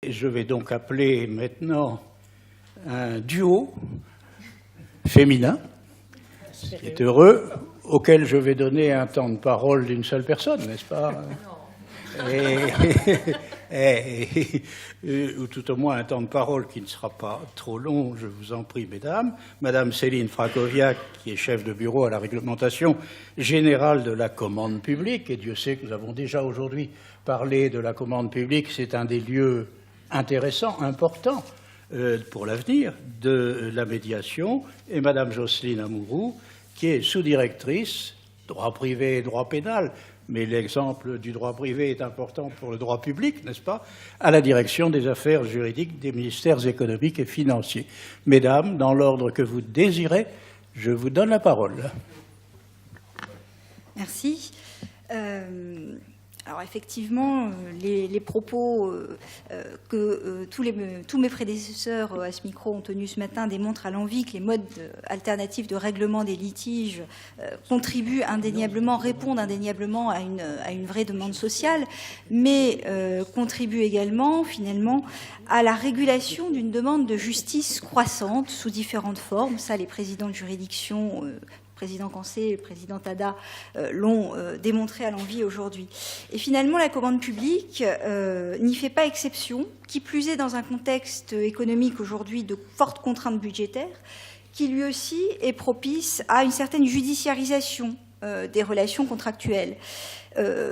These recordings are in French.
Et je vais donc appeler maintenant un duo féminin qui est heureux, auquel je vais donner un temps de parole d'une seule personne, n'est-ce pas? Ou tout au moins un temps de parole qui ne sera pas trop long, je vous en prie, mesdames. Madame Céline Frakowiak, qui est chef de bureau à la réglementation générale de la commande publique, et Dieu sait que nous avons déjà aujourd'hui parlé de la commande publique, c'est un des lieux intéressants, importants pour l'avenir de la médiation, et Madame Jocelyne Amouroux, qui est sous-directrice, droit privé et droit pénal, mais l'exemple du droit privé est important pour le droit public, n'est-ce pas, à la direction des affaires juridiques des ministères économiques et financiers. Mesdames, dans l'ordre que vous désirez, je vous donne la parole. Merci. Alors effectivement, les propos que tous mes prédécesseurs à ce micro ont tenus ce matin démontrent à l'envi que les modes alternatifs de règlement des litiges contribuent indéniablement, répondent indéniablement à une vraie demande sociale, mais contribuent également finalement à la régulation d'une demande de justice croissante sous différentes formes. Ça, les présidents de juridiction, président Cancé et le président Tada l'ont démontré à l'envi aujourd'hui. Et finalement, la commande publique n'y fait pas exception, qui plus est dans un contexte économique aujourd'hui de fortes contraintes budgétaires, qui lui aussi est propice à une certaine judiciarisation des relations contractuelles.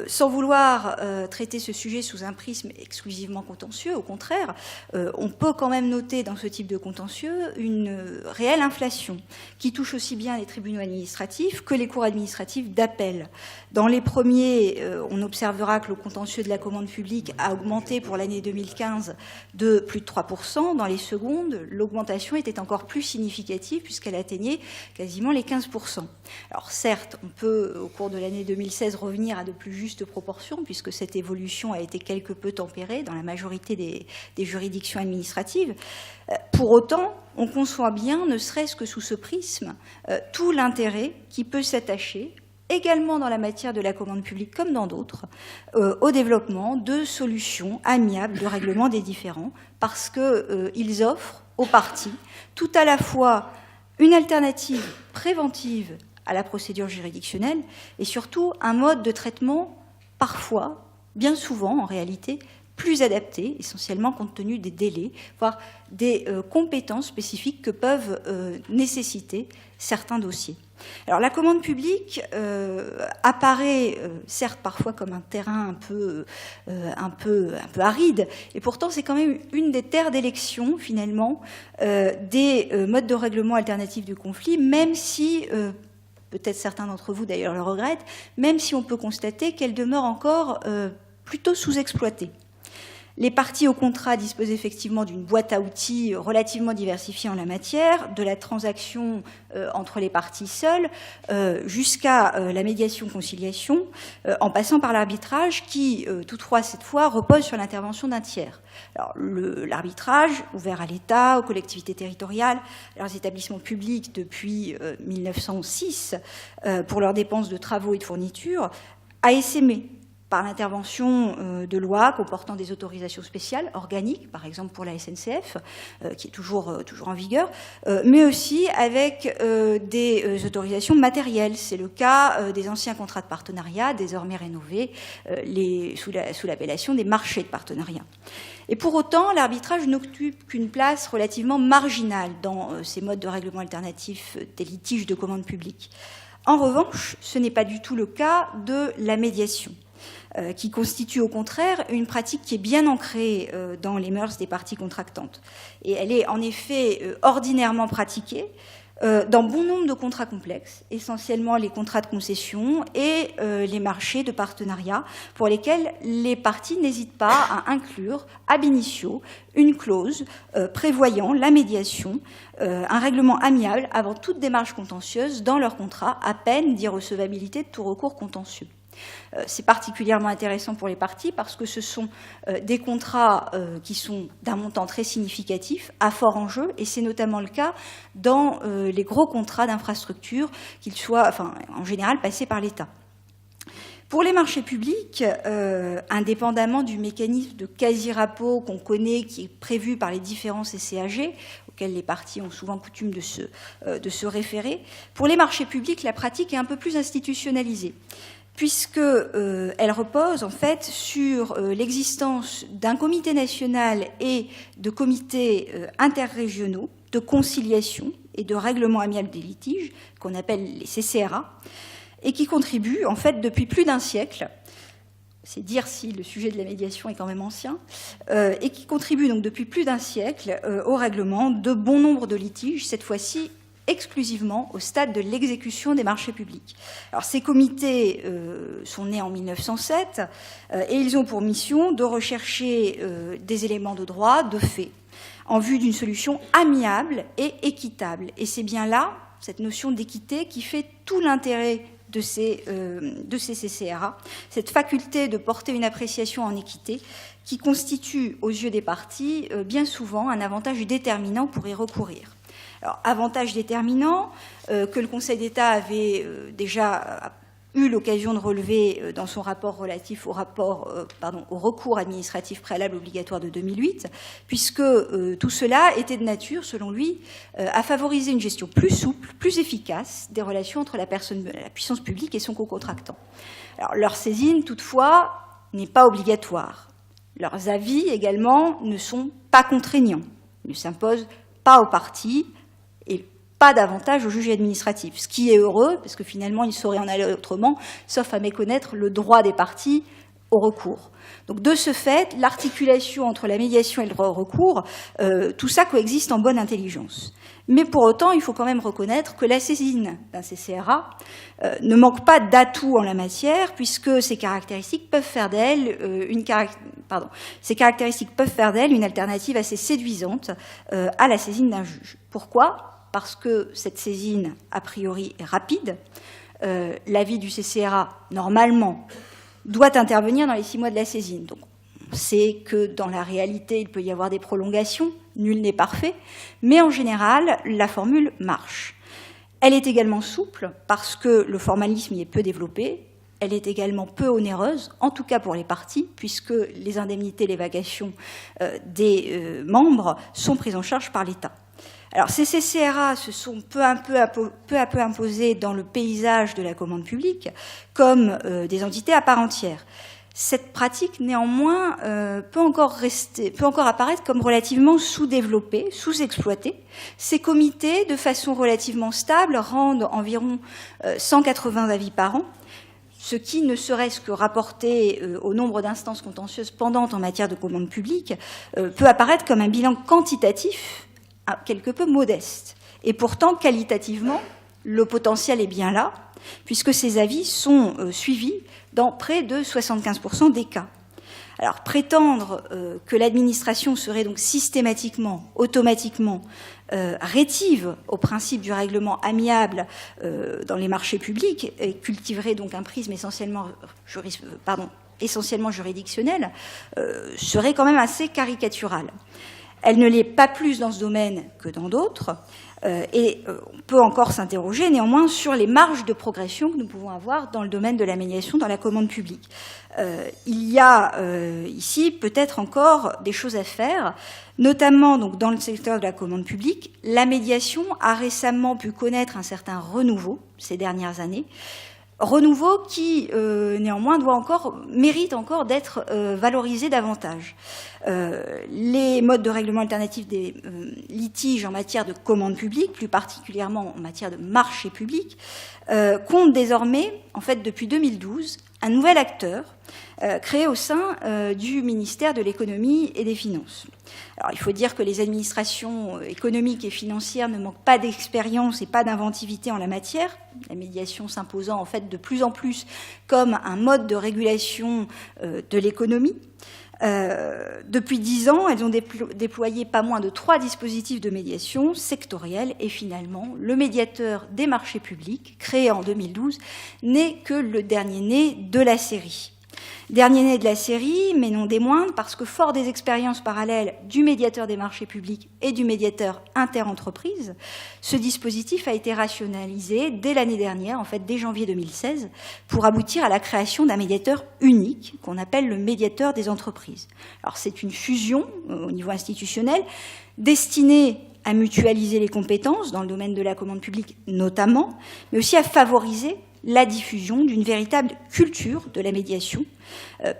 Sans vouloir traiter ce sujet sous un prisme exclusivement contentieux, au contraire, on peut quand même noter dans ce type de contentieux une réelle inflation qui touche aussi bien les tribunaux administratifs que les cours administratives d'appel. Dans les premiers, on observera que le contentieux de la commande publique a augmenté pour l'année 2015 de plus de 3%. Dans les secondes, l'augmentation était encore plus significative puisqu'elle atteignait quasiment les 15%. Alors certes, on peut, au cours de l'année 2016, revenir à de plus justes proportions, puisque cette évolution a été quelque peu tempérée dans la majorité des juridictions administratives. Pour autant, on conçoit bien, ne serait-ce que sous ce prisme, tout l'intérêt qui peut s'attacher, également dans la matière de la commande publique comme dans d'autres, au développement de solutions amiables de règlement des différends, parce qu'ils offrent aux parties tout à la fois une alternative préventive à la procédure juridictionnelle et surtout un mode de traitement parfois, bien souvent en réalité, plus adapté, essentiellement compte tenu des délais, voire des compétences spécifiques que peuvent nécessiter certains dossiers. Alors la commande publique apparaît certes parfois comme un terrain un peu aride, et pourtant c'est quand même une des terres d'élection finalement des modes de règlement alternatifs du conflit, même si peut-être certains d'entre vous d'ailleurs le regrettent, même si on peut constater qu'elle demeure encore plutôt sous-exploitée. Les parties au contrat disposent effectivement d'une boîte à outils relativement diversifiée en la matière, de la transaction entre les parties seules jusqu'à la médiation-conciliation, en passant par l'arbitrage qui, toutefois cette fois, repose sur l'intervention d'un tiers. Alors, l'arbitrage, ouvert à l'État, aux collectivités territoriales, à leurs établissements publics depuis 1906, pour leurs dépenses de travaux et de fournitures, a essaimé par l'intervention de lois comportant des autorisations spéciales, organiques, par exemple pour la SNCF, qui est toujours en vigueur, mais aussi avec des autorisations matérielles. C'est le cas des anciens contrats de partenariat, désormais rénovés sous l'appellation des marchés de partenariat. Et pour autant, l'arbitrage n'occupe qu'une place relativement marginale dans ces modes de règlement alternatifs des litiges de commande publique. En revanche, ce n'est pas du tout le cas de la médiation, qui constitue au contraire une pratique qui est bien ancrée dans les mœurs des parties contractantes. Et elle est en effet ordinairement pratiquée dans bon nombre de contrats complexes, essentiellement les contrats de concession et les marchés de partenariat, pour lesquels les parties n'hésitent pas à inclure ab initio une clause prévoyant la médiation, un règlement amiable avant toute démarche contentieuse dans leur contrat, à peine d'irrecevabilité de tout recours contentieux. C'est particulièrement intéressant pour les parties parce que ce sont des contrats qui sont d'un montant très significatif, à fort enjeu, et c'est notamment le cas dans les gros contrats d'infrastructure, qu'ils soient, en général, passés par l'État. Pour les marchés publics, indépendamment du mécanisme de quasi-rapport qu'on connaît, qui est prévu par les différents CCAG, auxquels les parties ont souvent coutume de se référer, pour les marchés publics, la pratique est un peu plus institutionnalisée, puisqu'elle repose en fait sur l'existence d'un comité national et de comités interrégionaux de conciliation et de règlement amiable des litiges, qu'on appelle les CCRA, et qui contribue, en fait, depuis plus d'un siècle, c'est dire si le sujet de la médiation est quand même ancien, et qui contribue donc depuis plus d'un siècle au règlement de bon nombre de litiges, cette fois-ci exclusivement au stade de l'exécution des marchés publics. Alors, ces comités sont nés en 1907 et ils ont pour mission de rechercher des éléments de droit, de fait, en vue d'une solution amiable et équitable. Et c'est bien là, cette notion d'équité, qui fait tout l'intérêt de ces CCRA, cette faculté de porter une appréciation en équité qui constitue aux yeux des parties bien souvent un avantage déterminant pour y recourir. Alors, avantage déterminant que le Conseil d'État avait déjà eu l'occasion de relever dans son rapport relatif au recours administratif préalable obligatoire de 2008, puisque tout cela était de nature, selon lui, à favoriser une gestion plus souple, plus efficace des relations entre la puissance publique et son co-contractant. Alors, leur saisine, toutefois, n'est pas obligatoire. Leurs avis, également, ne sont pas contraignants, ne s'imposent pas aux parties et pas davantage au juge administratif, ce qui est heureux, parce que finalement, il saurait en aller autrement, sauf à méconnaître le droit des parties au recours. Donc, de ce fait, l'articulation entre la médiation et le droit au recours, tout ça coexiste en bonne intelligence. Mais pour autant, il faut quand même reconnaître que la saisine d'un CCRA ne manque pas d'atouts en la matière, puisque ces caractéristiques peuvent faire d'elle une alternative assez séduisante à la saisine d'un juge. Pourquoi ? Parce que cette saisine, a priori, est rapide. L'avis du CCRA, normalement, doit intervenir dans les 6 mois de la saisine. Donc, on sait que dans la réalité, il peut y avoir des prolongations, nul n'est parfait, mais en général, la formule marche. Elle est également souple parce que le formalisme y est peu développé. Elle est également peu onéreuse, en tout cas pour les parties, puisque les indemnités, les vacations des membres sont prises en charge par l'État. Alors, ces CCRA se sont peu à peu imposés dans le paysage de la commande publique comme des entités à part entière. Cette pratique, néanmoins, peut encore apparaître comme relativement sous-développée, sous-exploitée. Ces comités, de façon relativement stable, rendent environ 180 avis par an, ce qui, ne serait-ce que rapporté au nombre d'instances contentieuses pendantes en matière de commande publique, peut apparaître comme un bilan quantitatif quelque peu modeste. Et pourtant, qualitativement, le potentiel est bien là, puisque ces avis sont suivis dans près de 75% des cas. Alors, prétendre que l'administration serait donc systématiquement, automatiquement rétive au principe du règlement amiable dans les marchés publics et cultiverait donc un prisme essentiellement juridictionnel serait quand même assez caricatural. Elle ne l'est pas plus dans ce domaine que dans d'autres, et on peut encore s'interroger néanmoins sur les marges de progression que nous pouvons avoir dans le domaine de la médiation dans la commande publique. Il y a ici peut-être encore des choses à faire, notamment donc, dans le secteur de la commande publique. La médiation a récemment pu connaître un certain renouveau ces dernières années, renouveau qui, néanmoins, mérite encore d'être valorisé davantage. Les modes de règlement alternatifs des litiges en matière de commande publique, plus particulièrement en matière de marché public, comptent désormais, en fait, depuis 2012, un nouvel acteur créé au sein du ministère de l'économie et des finances. Alors, il faut dire que les administrations économiques et financières ne manquent pas d'expérience et pas d'inventivité en la matière, la médiation s'imposant en fait de plus en plus comme un mode de régulation de l'économie. Depuis 10 ans, elles ont déployé pas moins de 3 dispositifs de médiation sectoriels et finalement, le médiateur des marchés publics, créé en 2012, n'est que le dernier né de la série. Dernier né de la série, mais non des moindres, parce que fort des expériences parallèles du médiateur des marchés publics et du médiateur interentreprises, ce dispositif a été rationalisé dès l'année dernière, en fait dès janvier 2016, pour aboutir à la création d'un médiateur unique qu'on appelle le médiateur des entreprises. Alors c'est une fusion au niveau institutionnel destinée à mutualiser les compétences dans le domaine de la commande publique notamment, mais aussi à favoriser la diffusion d'une véritable culture de la médiation.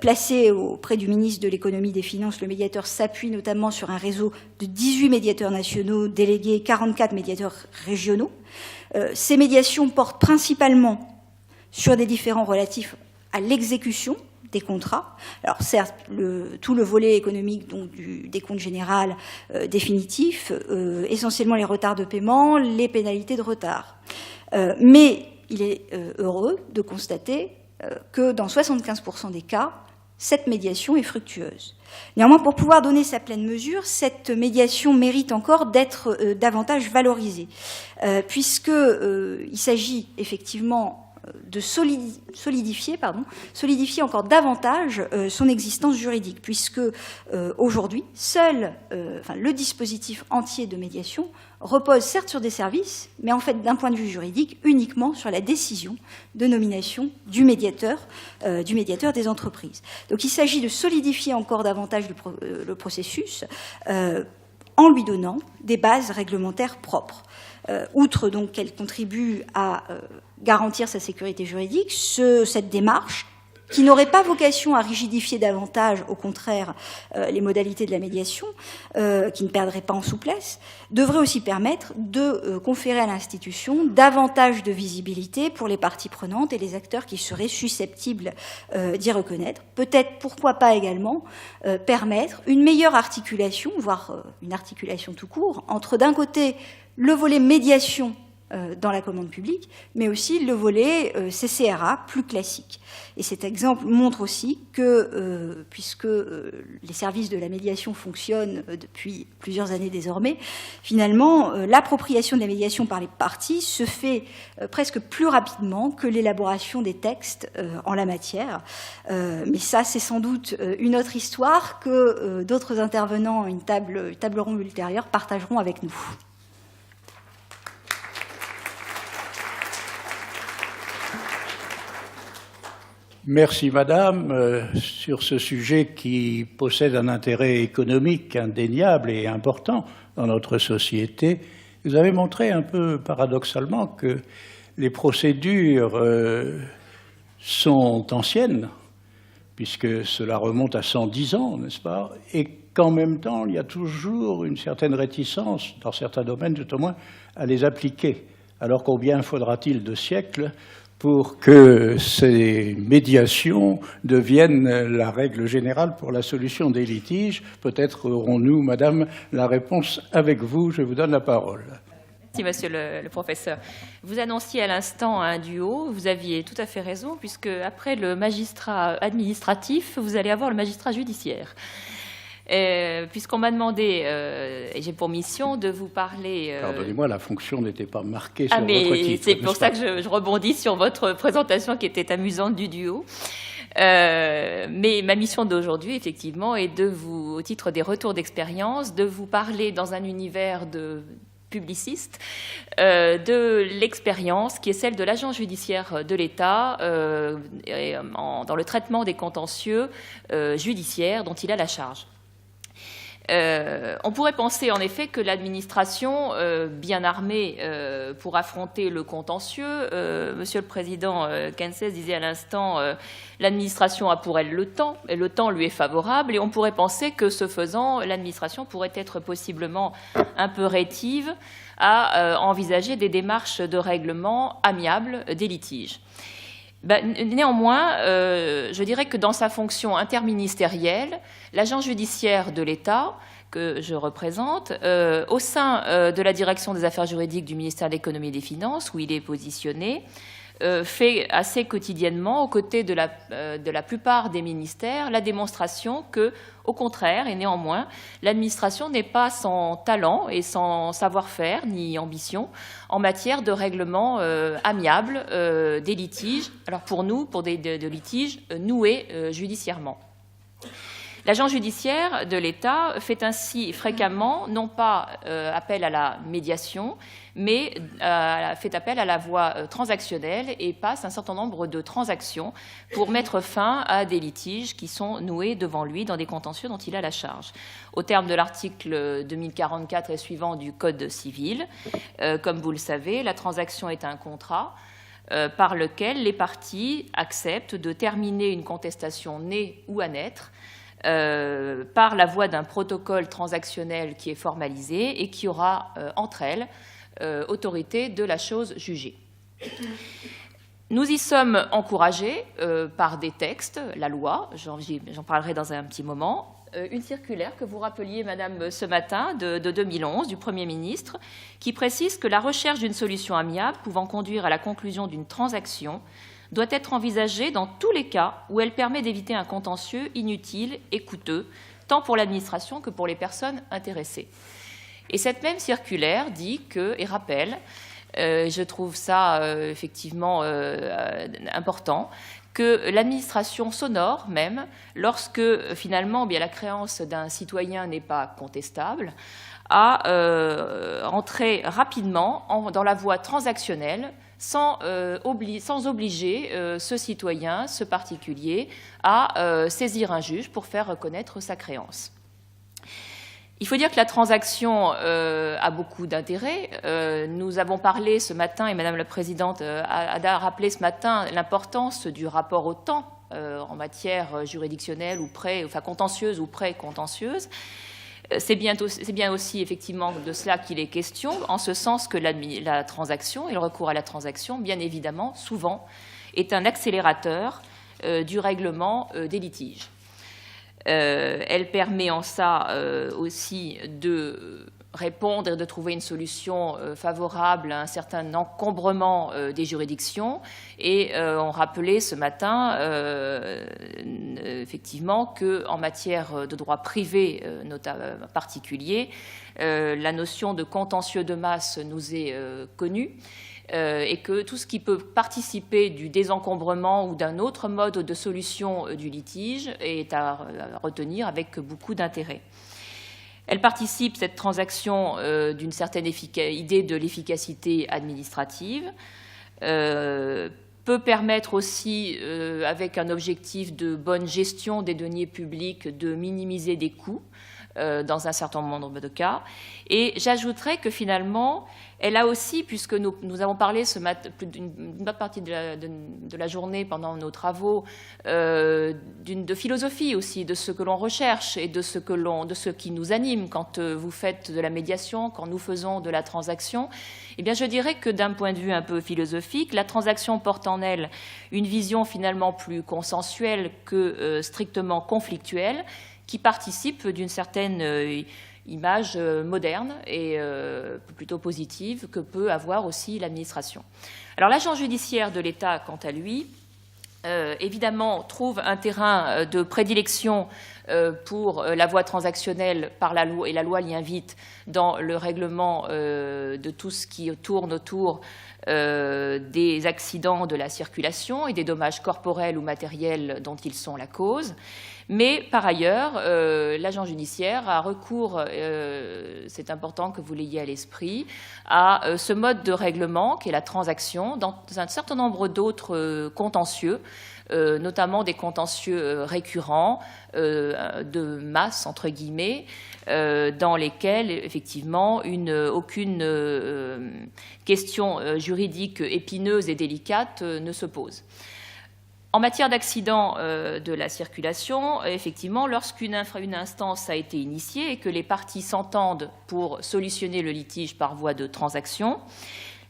Placé auprès du ministre de l'Économie et des Finances, le médiateur s'appuie notamment sur un réseau de 18 médiateurs nationaux délégués, 44 médiateurs régionaux. Ces médiations portent principalement sur des différends relatifs à l'exécution des contrats. Alors certes, tout le volet économique donc, du décompte général définitif, essentiellement les retards de paiement, les pénalités de retard. Mais il est heureux de constater que dans 75% des cas, cette médiation est fructueuse. Néanmoins, pour pouvoir donner sa pleine mesure, cette médiation mérite encore d'être davantage valorisée, puisqu'il s'agit effectivement de solidifier encore davantage son existence juridique, puisque aujourd'hui, seul le dispositif entier de médiation repose certes sur des services, mais en fait, d'un point de vue juridique, uniquement sur la décision de nomination du médiateur des entreprises. Donc il s'agit de solidifier encore davantage le processus en lui donnant des bases réglementaires propres. Outre donc qu'elle contribue à garantir sa sécurité juridique, cette démarche, qui n'aurait pas vocation à rigidifier davantage, au contraire, les modalités de la médiation, qui ne perdraient pas en souplesse, devrait aussi permettre de conférer à l'institution davantage de visibilité pour les parties prenantes et les acteurs qui seraient susceptibles d'y reconnaître. Peut-être, pourquoi pas également, permettre une meilleure articulation, voire une articulation tout court, entre d'un côté le volet médiation dans la commande publique, mais aussi le volet CCRA plus classique. Et cet exemple montre aussi que, puisque les services de la médiation fonctionnent depuis plusieurs années désormais, finalement, l'appropriation de la médiation par les parties se fait presque plus rapidement que l'élaboration des textes en la matière. Mais ça, c'est sans doute une autre histoire que d'autres intervenants à une table ronde ultérieure partageront avec nous. Merci, Madame. Sur ce sujet qui possède un intérêt économique indéniable et important dans notre société, vous avez montré un peu paradoxalement que les procédures sont anciennes, puisque cela remonte à 110 ans, n'est-ce pas? Et qu'en même temps, il y a toujours une certaine réticence, dans certains domaines tout au moins, à les appliquer. Alors combien faudra-t-il de siècles pour que ces médiations deviennent la règle générale pour la solution des litiges? Peut-être aurons-nous, Madame, la réponse avec vous. Je vous donne la parole. Merci, Monsieur le professeur. Vous annonciez à l'instant un duo. Vous aviez tout à fait raison, puisque après le magistrat administratif, vous allez avoir le magistrat judiciaire. Puisqu'on m'a demandé, et j'ai pour mission de vous parler... Pardonnez-moi, la fonction n'était pas marquée sur votre titre. C'est pour ça que je rebondis sur votre présentation qui était amusante du duo. Mais ma mission d'aujourd'hui, effectivement, est de vous, au titre des retours d'expérience, de vous parler dans un univers de publiciste, de l'expérience qui est celle de l'agent judiciaire de l'État dans le traitement des contentieux judiciaires dont il a la charge. On pourrait penser en effet que l'administration, bien armée pour affronter le contentieux, Monsieur le Président Kenseth disait à l'instant, l'administration a pour elle le temps, et le temps lui est favorable, et on pourrait penser que ce faisant, l'administration pourrait être possiblement un peu rétive à envisager des démarches de règlement amiables des litiges. Néanmoins, je dirais que dans sa fonction interministérielle, l'agent judiciaire de l'État que je représente, au sein de la direction des affaires juridiques du ministère de l'économie et des finances, où il est positionné, fait assez quotidiennement, aux côtés de la plupart des ministères, la démonstration que, au contraire, et néanmoins, l'administration n'est pas sans talent et sans savoir-faire ni ambition en matière de règlement amiable des litiges, alors pour nous, pour de litiges noués judiciairement. L'agent judiciaire de l'État fait ainsi fréquemment, non pas appel à la médiation, mais fait appel à la voie transactionnelle et passe un certain nombre de transactions pour mettre fin à des litiges qui sont noués devant lui dans des contentieux dont il a la charge. Au terme de l'article 2044 et suivant du Code civil, comme vous le savez, la transaction est un contrat par lequel les parties acceptent de terminer une contestation née ou à naître par la voie d'un protocole transactionnel qui est formalisé et qui aura entre elles autorité de la chose jugée. Nous y sommes encouragés par des textes, la loi, j'en parlerai dans un petit moment, une circulaire que vous rappeliez, Madame, ce matin, de 2011, du Premier ministre, qui précise que la recherche d'une solution amiable pouvant conduire à la conclusion d'une transaction doit être envisagée dans tous les cas où elle permet d'éviter un contentieux inutile et coûteux, tant pour l'administration que pour les personnes intéressées. Et cette même circulaire dit que, et rappelle, je trouve ça effectivement important, que l'administration s'honore même lorsque finalement la créance d'un citoyen n'est pas contestable, à entrer rapidement dans la voie transactionnelle sans obliger ce citoyen, ce particulier, à saisir un juge pour faire reconnaître sa créance. Il faut dire que la transaction a beaucoup d'intérêt. Nous avons parlé ce matin, et Madame la Présidente a rappelé ce matin l'importance du rapport au temps en matière juridictionnelle ou contentieuse ou pré-contentieuse. C'est bien aussi effectivement de cela qu'il est question, en ce sens que la transaction et le recours à la transaction, bien évidemment, souvent, est un accélérateur du règlement des litiges. Elle permet en ça aussi de répondre et de trouver une solution favorable à un certain encombrement des juridictions. Et on rappelait ce matin, effectivement, qu'en matière de droit privé en particulier, la notion de contentieux de masse nous est connue. Et que tout ce qui peut participer du désencombrement ou d'un autre mode de solution du litige est à retenir avec beaucoup d'intérêt. Elle participe, cette transaction, d'une certaine idée de l'efficacité administrative, peut permettre aussi, avec un objectif de bonne gestion des deniers publics, de minimiser des coûts dans un certain nombre de cas. Et j'ajouterais que finalement, elle a aussi, puisque nous avons parlé ce matin, d'une bonne partie de la journée pendant nos travaux, de philosophie aussi, de ce que l'on recherche et de ce qui nous anime quand vous faites de la médiation, quand nous faisons de la transaction, eh bien je dirais que d'un point de vue un peu philosophique, la transaction porte en elle une vision finalement plus consensuelle que strictement conflictuelle, qui participe d'une certaine image moderne et plutôt positive que peut avoir aussi l'administration. Alors l'agent judiciaire de l'État, quant à lui, évidemment trouve un terrain de prédilection pour la voie transactionnelle par la loi, et la loi l'y invite dans le règlement de tout ce qui tourne autour des accidents de la circulation et des dommages corporels ou matériels dont ils sont la cause. Mais par ailleurs, l'agent judiciaire a recours, c'est important que vous l'ayez à l'esprit, à ce mode de règlement qu'est la transaction dans un certain nombre d'autres contentieux, notamment des contentieux récurrents, de masse, entre guillemets, dans lesquels, effectivement, aucune question juridique épineuse et délicate ne se pose. En matière d'accident de la circulation, effectivement, lorsqu'une instance a été initiée et que les parties s'entendent pour solutionner le litige par voie de transaction,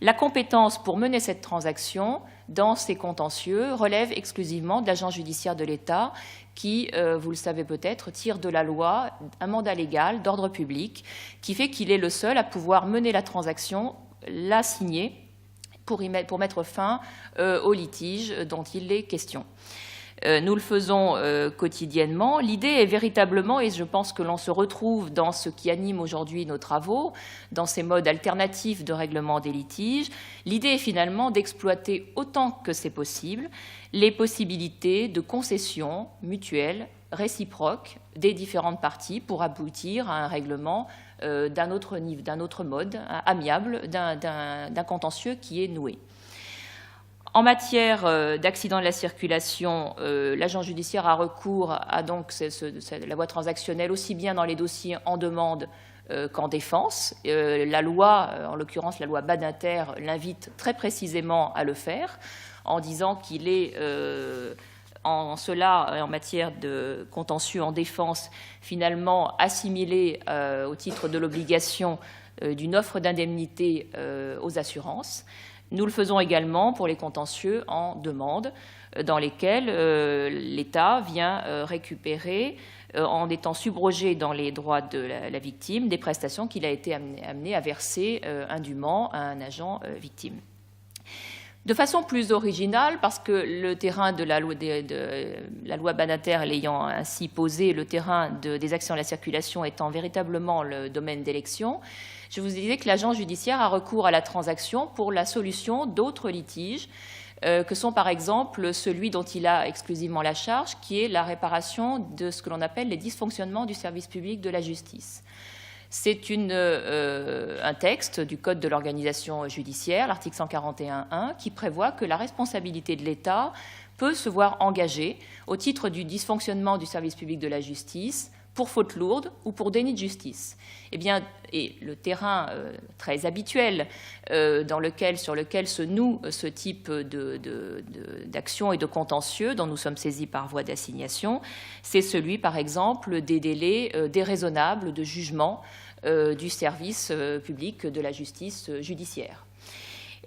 La compétence pour mener cette transaction dans ces contentieux relève exclusivement de l'agent judiciaire de l'État qui, vous le savez peut-être, tire de la loi un mandat légal d'ordre public qui fait qu'il est le seul à pouvoir mener la transaction, la signer pour mettre fin au litige dont il est question. Nous le faisons quotidiennement. L'idée est véritablement, et je pense que l'on se retrouve dans ce qui anime aujourd'hui nos travaux, dans ces modes alternatifs de règlement des litiges, l'idée est finalement d'exploiter autant que c'est possible les possibilités de concession mutuelle, réciproque des différentes parties pour aboutir à un règlement d'un autre mode, amiable, d'un contentieux qui est noué. En matière d'accident de la circulation, l'agent judiciaire a recours à donc la voie transactionnelle aussi bien dans les dossiers en demande qu'en défense. La loi, en l'occurrence la loi Badinter, l'invite très précisément à le faire en disant qu'il est en cela, en matière de contentieux en défense, finalement assimilé au titre de l'obligation d'une offre d'indemnité aux assurances. Nous le faisons également pour les contentieux en demande, dans lesquels l'État vient récupérer, en étant subrogé dans les droits de la victime, des prestations qu'il a été amené à verser indûment à un agent victime. De façon plus originale, parce que le terrain de la loi Badinter l'ayant ainsi posé, le terrain des accidents de la circulation étant véritablement le domaine d'élection, je vous disais que l'agent judiciaire a recours à la transaction pour la solution d'autres litiges, que sont par exemple celui dont il a exclusivement la charge, qui est la réparation de ce que l'on appelle les dysfonctionnements du service public de la justice. C'est un texte du Code de l'organisation judiciaire, l'article 141.1, qui prévoit que la responsabilité de l'État peut se voir engagée au titre du dysfonctionnement du service public de la justice pour faute lourde ou pour déni de justice. Et le terrain très habituel sur lequel se noue ce type d'action et de contentieux dont nous sommes saisis par voie d'assignation, c'est celui, par exemple, des délais déraisonnables de jugement du service public de la justice judiciaire.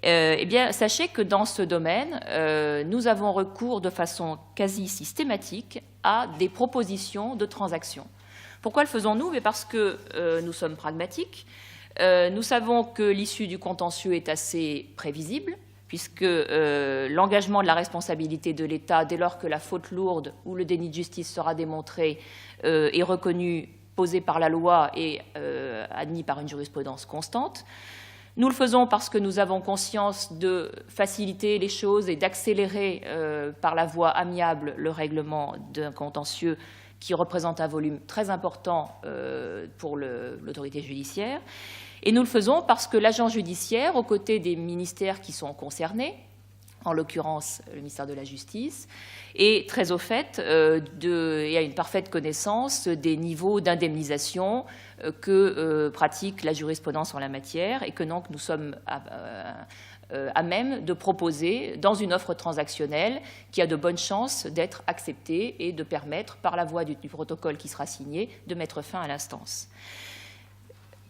Sachez que dans ce domaine, nous avons recours de façon quasi systématique à des propositions de transactions. Pourquoi le faisons-nous? Parce que nous sommes pragmatiques. Nous savons que l'issue du contentieux est assez prévisible, puisque l'engagement de la responsabilité de l'État, dès lors que la faute lourde ou le déni de justice sera démontré, est reconnu, posé par la loi et admis par une jurisprudence constante. Nous le faisons parce que nous avons conscience de faciliter les choses et d'accélérer par la voie amiable le règlement d'un contentieux qui représente un volume très important pour l'autorité judiciaire. Et nous le faisons parce que l'agent judiciaire, aux côtés des ministères qui sont concernés, en l'occurrence le ministère de la Justice, est très au fait et a une parfaite connaissance des niveaux d'indemnisation que pratique la jurisprudence en la matière et que donc nous sommes à même de proposer dans une offre transactionnelle qui a de bonnes chances d'être acceptée et de permettre, par la voie du protocole qui sera signé, de mettre fin à l'instance.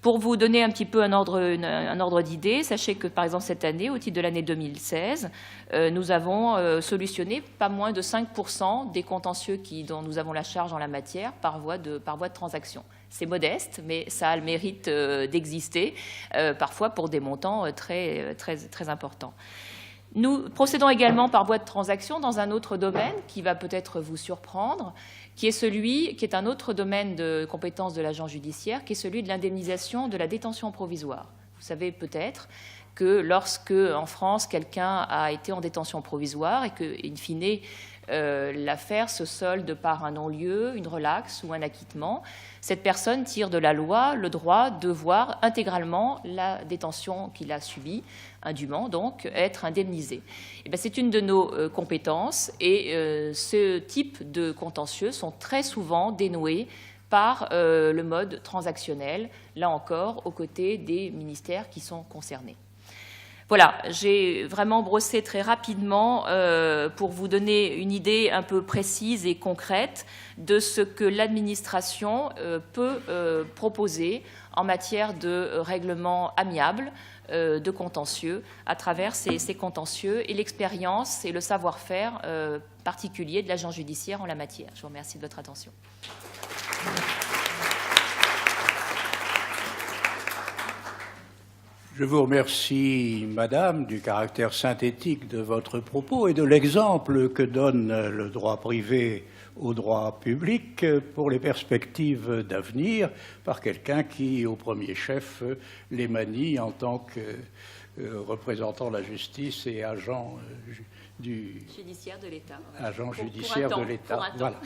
Pour vous donner un petit peu un ordre d'idée, sachez que, par exemple, cette année, au titre de l'année 2016, nous avons solutionné pas moins de 5% des contentieux dont nous avons la charge en la matière par voie de transaction. C'est modeste, mais ça a le mérite d'exister, parfois pour des montants très, très, très importants. Nous procédons également par voie de transaction dans un autre domaine qui va peut-être vous surprendre, qui est un autre domaine de compétence de l'agent judiciaire, qui est celui de l'indemnisation de la détention provisoire. Vous savez peut-être que lorsque, en France, quelqu'un a été en détention provisoire et que, in fine, l'affaire se solde par un non-lieu, une relaxe ou un acquittement, cette personne tire de la loi le droit de voir intégralement la détention qu'il a subie, indûment donc, être indemnisée. C'est une de nos compétences et ce type de contentieux sont très souvent dénoués par le mode transactionnel, là encore, aux côtés des ministères qui sont concernés. Voilà, j'ai vraiment brossé très rapidement pour vous donner une idée un peu précise et concrète de ce que l'administration peut proposer en matière de règlement amiable de contentieux à travers ces contentieux et l'expérience et le savoir-faire particulier de l'agent judiciaire en la matière. Je vous remercie de votre attention. Je vous remercie, Madame, du caractère synthétique de votre propos et de l'exemple que donne le droit privé au droit public pour les perspectives d'avenir par quelqu'un qui, au premier chef, les manie en tant que représentant la justice et agent Judiciaire de l'État. Agent judiciaire de l'État. Voilà.